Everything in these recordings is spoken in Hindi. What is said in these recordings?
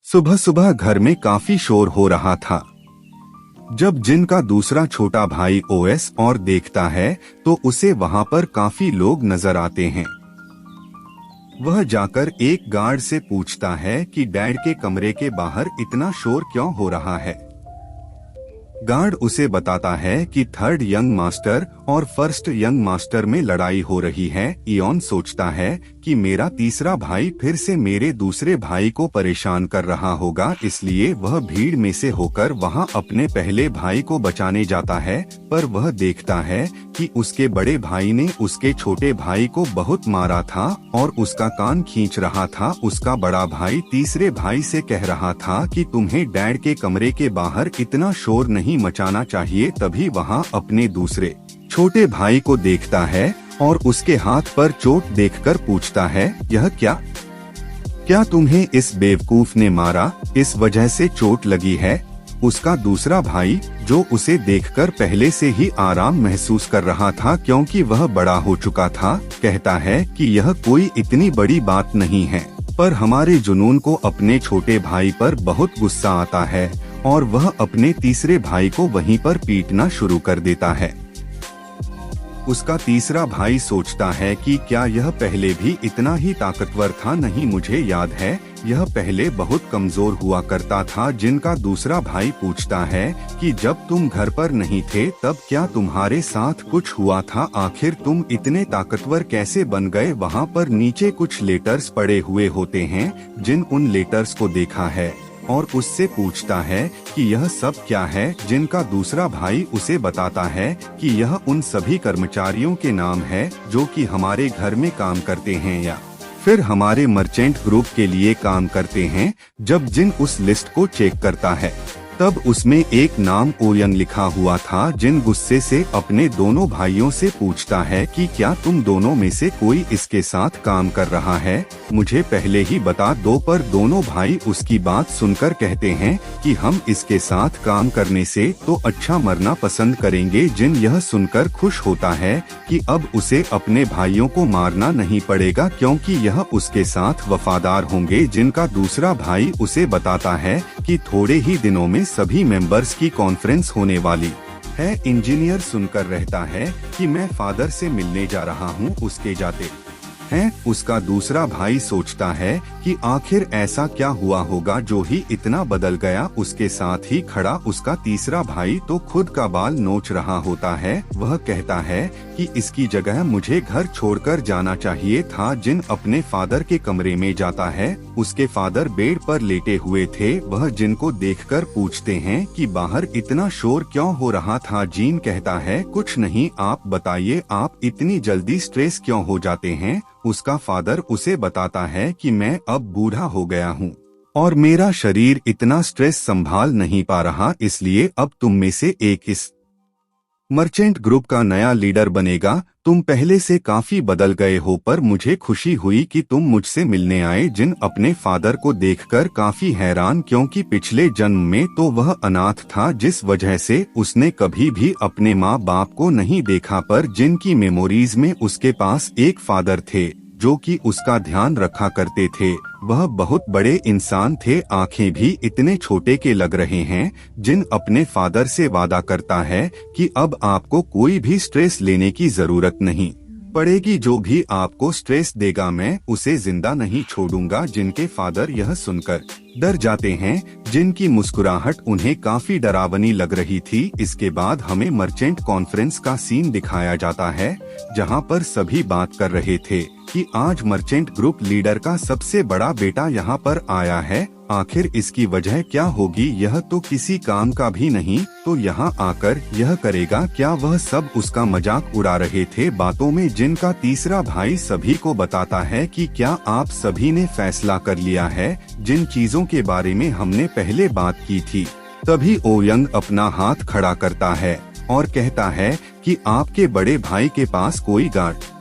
सुबह सुबह घर में काफी शोर हो रहा था। जब जिन का दूसरा छोटा भाई ओएस और देखता है तो उसे वहां पर काफी लोग नजर आते हैं। वह जाकर एक गार्ड से पूछता है कि डैड के कमरे के बाहर इतना शोर क्यों हो रहा है। गार्ड उसे बताता है कि थर्ड यंग मास्टर और फर्स्ट यंग मास्टर में लड़ाई हो रही है। इयोन सोचता है कि मेरा तीसरा भाई फिर से मेरे दूसरे भाई को परेशान कर रहा होगा, इसलिए वह भीड़ में से होकर वहां अपने पहले भाई को बचाने जाता है। पर वह देखता है कि उसके बड़े भाई ने उसके छोटे भाई को बहुत मारा था और उसका कान खींच रहा था। उसका बड़ा भाई तीसरे भाई से कह रहा था कि तुम्हें डैड के कमरे के बाहर इतना शोर नहीं मचाना चाहिए। तभी वहां अपने दूसरे छोटे भाई को देखता है और उसके हाथ पर चोट देखकर पूछता है, यह क्या तुम्हें इस बेवकूफ ने मारा? इस वजह से चोट लगी है? उसका दूसरा भाई, जो उसे देखकर पहले से ही आराम महसूस कर रहा था क्योंकि वह बड़ा हो चुका था, कहता है कि यह कोई इतनी बड़ी बात नहीं है। पर हमारे जुनून को अपने छोटे भाई पर बहुत गुस्सा आता है और वह अपने तीसरे भाई को वहीं पर पीटना शुरू कर देता है। उसका तीसरा भाई सोचता है कि क्या यह पहले भी इतना ही ताकतवर था? नहीं, मुझे याद है यह पहले बहुत कमजोर हुआ करता था। जिनका दूसरा भाई पूछता है कि जब तुम घर पर नहीं थे तब क्या तुम्हारे साथ कुछ हुआ था? आखिर तुम इतने ताकतवर कैसे बन गए? वहाँ पर नीचे कुछ लेटर्स पड़े हुए होते हैं। जिन उन लेटर्स को देखा है और उससे पूछता है कि यह सब क्या है। जिनका दूसरा भाई उसे बताता है कि यह उन सभी कर्मचारियों के नाम है जो कि हमारे घर में काम करते हैं या फिर हमारे मर्चेंट ग्रुप के लिए काम करते हैं। जब जिन उस लिस्ट को चेक करता है तब उसमें एक नाम ओयंग लिखा हुआ था। जिन गुस्से से अपने दोनों भाइयों से पूछता है कि क्या तुम दोनों में से कोई इसके साथ काम कर रहा है? मुझे पहले ही बता दो। पर दोनों भाई उसकी बात सुनकर कहते हैं कि हम इसके साथ काम करने से तो अच्छा मरना पसंद करेंगे। जिन यह सुनकर खुश होता है कि अब उसे अपने भाइयों को मारना नहीं पड़ेगा क्योंकि यह उसके साथ वफादार होंगे। जिनका दूसरा भाई उसे बताता है कि थोड़े ही दिनों में सभी मेंबर्स की कॉन्फ्रेंस होने वाली है। इंजीनियर सुनकर रहता है कि मैं फादर से मिलने जा रहा हूँ, उसके जाते हैं। उसका दूसरा भाई सोचता है कि आखिर ऐसा क्या हुआ होगा जो ही इतना बदल गया। उसके साथ ही खड़ा उसका तीसरा भाई तो खुद का बाल नोच रहा होता है। वह कहता है कि इसकी जगह मुझे घर छोड़कर जाना चाहिए था। जिन अपने फादर के कमरे में जाता है। उसके फादर बेड पर लेटे हुए थे। वह जिन को देखकर पूछते हैं कि बाहर इतना शोर क्यों हो रहा था? जीन कहता है, कुछ नहीं, आप बताइए, आप इतनी जल्दी स्ट्रेस क्यों हो जाते हैं? उसका फादर उसे बताता है कि मैं अब बूढ़ा हो गया हूँ और मेरा शरीर इतना स्ट्रेस संभाल नहीं पा रहा, इसलिए अब तुम में से एक इस मर्चेंट ग्रुप का नया लीडर बनेगा। तुम पहले से काफी बदल गए हो, पर मुझे खुशी हुई कि तुम मुझसे मिलने आए। जिन अपने फादर को देखकर काफी हैरान क्योंकि पिछले जन्म में तो वह अनाथ था, जिस वजह से उसने कभी भी अपने माँ बाप को नहीं देखा। पर जिनकी मेमोरीज में उसके पास एक फादर थे जो कि उसका ध्यान रखा करते थे। वह बहुत बड़े इंसान थे। आंखें भी इतने छोटे के लग रहे हैं। जिन अपने फादर से वादा करता है कि अब आपको कोई भी स्ट्रेस लेने की जरूरत नहीं पड़ेगी। जो भी आपको स्ट्रेस देगा मैं उसे जिंदा नहीं छोड़ूंगा। जिनके फादर यह सुनकर डर जाते हैं। जिनकी मुस्कुराहट उन्हें काफी डरावनी लग रही थी। इसके बाद हमें मर्चेंट कॉन्फ्रेंस का सीन दिखाया जाता है जहां पर सभी बात कर रहे थे कि आज मर्चेंट ग्रुप लीडर का सबसे बड़ा बेटा यहाँ पर आया है। आखिर इसकी वजह क्या होगी? यह तो किसी काम का भी नहीं, तो यहाँ आकर यह करेगा क्या? वह सब उसका मजाक उड़ा रहे थे। बातों में जिनका तीसरा भाई सभी को बताता है कि क्या आप सभी ने फैसला कर लिया है जिन चीजों के बारे में हमने पहले बात की थी? तभी ओयंग अपना हाथ खड़ा करता है और कहता है कि आपके बड़े भाई के पास कोई गार्ड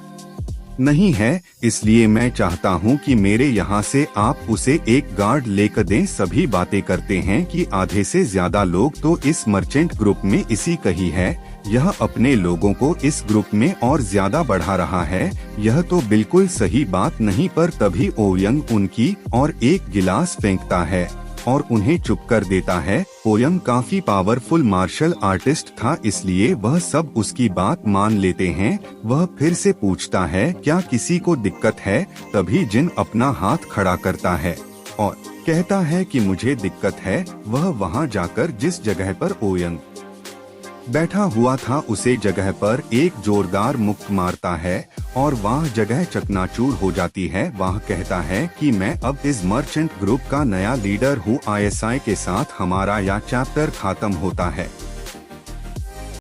नहीं है, इसलिए मैं चाहता हूं कि मेरे यहां से आप उसे एक गार्ड लेकर दें। सभी बातें करते हैं कि आधे से ज्यादा लोग तो इस मर्चेंट ग्रुप में इसी कही है। यह अपने लोगों को इस ग्रुप में और ज्यादा बढ़ा रहा है। यह तो बिल्कुल सही बात नहीं। पर तभी ओयंग उनकी और एक गिलास फेंकता है और उन्हें चुप कर देता है। ओयंग काफी पावरफुल मार्शल आर्टिस्ट था, इसलिए वह सब उसकी बात मान लेते हैं। वह फिर से पूछता है क्या किसी को दिक्कत है। तभी जिन अपना हाथ खड़ा करता है और कहता है कि मुझे दिक्कत है। वह वहां जाकर जिस जगह पर ओयंग बैठा हुआ था उसे जगह पर एक जोरदार मुक्क मारता है और वह जगह चकनाचूर हो जाती है। वह कहता है कि मैं अब इस मर्चेंट ग्रुप का नया लीडर हूँ। ISI के साथ हमारा यह चैप्टर खत्म होता है।